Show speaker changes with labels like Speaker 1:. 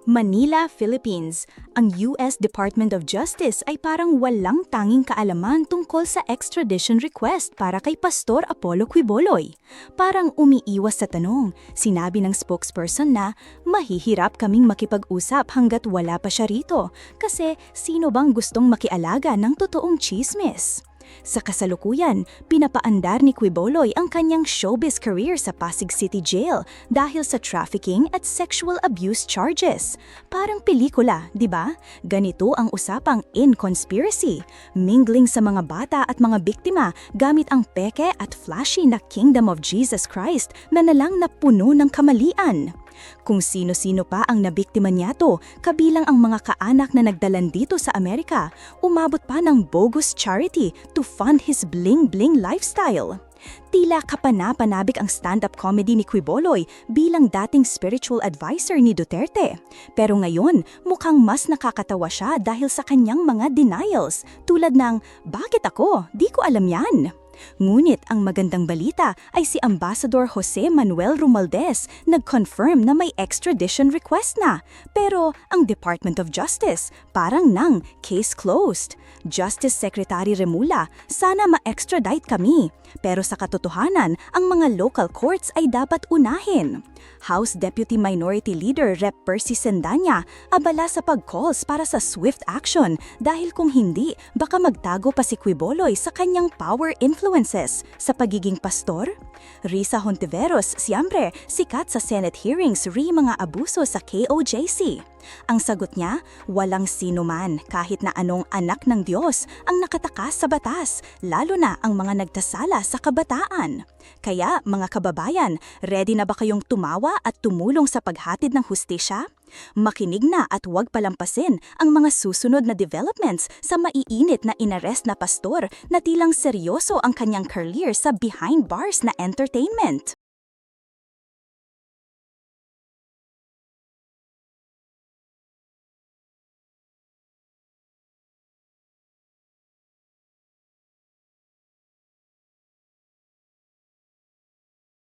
Speaker 1: Manila, Philippines. Ang US Department of Justice ay parang walang tanging kaalaman tungkol sa extradition request para kay Pastor Apollo Quiboloy. Parang umiiwas sa tanong. Sinabi ng spokesperson na mahihirap kaming makipag-usap hanggat wala pa siya rito kasi sino bang gustong makialaga ng totoong chismis? Sa kasalukuyan, pinapaandar ni Quiboloy ang kanyang showbiz career sa Pasig City Jail dahil sa trafficking at sexual abuse charges. Parang pelikula, di ba? Ganito ang usapang in conspiracy, mingling sa mga bata at mga biktima gamit ang peke at flashy na Kingdom of Jesus Christ na nalang napuno ng kamalian. Kung sino-sino pa ang nabiktima niya to, kabilang ang mga kaanak na nagdalan dito sa Amerika, umabot pa ng bogus charity to fund his bling-bling lifestyle. Tila kapana-panabik ang stand-up comedy ni Quiboloy bilang dating spiritual advisor ni Duterte. Pero ngayon, mukhang mas nakakatawa siya dahil sa kanyang mga denials, tulad ng, "Bakit ako? Di ko alam yan." Ngunit ang magandang balita ay si Ambassador Jose Manuel Romualdez nag-confirm na may extradition request na. Pero ang Department of Justice, parang nang case closed. Justice Secretary Remula, sana ma-extradite kami. Pero sa katotohanan, ang mga local courts ay dapat unahin. House Deputy Minority Leader Rep. Percy Sendanya, abala sa pag-calls para sa swift action dahil kung hindi, baka magtago pa si Quiboloy sa kanyang power influences sa pagiging pastor. Risa Hontiveros, siyempre, sikat sa Senate hearings mga abuso sa KOJC. Ang sagot niya, walang sino man, kahit na anong anak ng Diyos, ang nakatakas sa batas, lalo na ang mga nagtasala sa kabataan. Kaya, mga kababayan, ready na ba kayong tumawa at tumulong sa paghatid ng hustisya? Makinig na at huwag palampasin ang mga susunod na developments sa maiinit na inarest na pastor na tilang seryoso ang kanyang career sa behind bars na entertainment.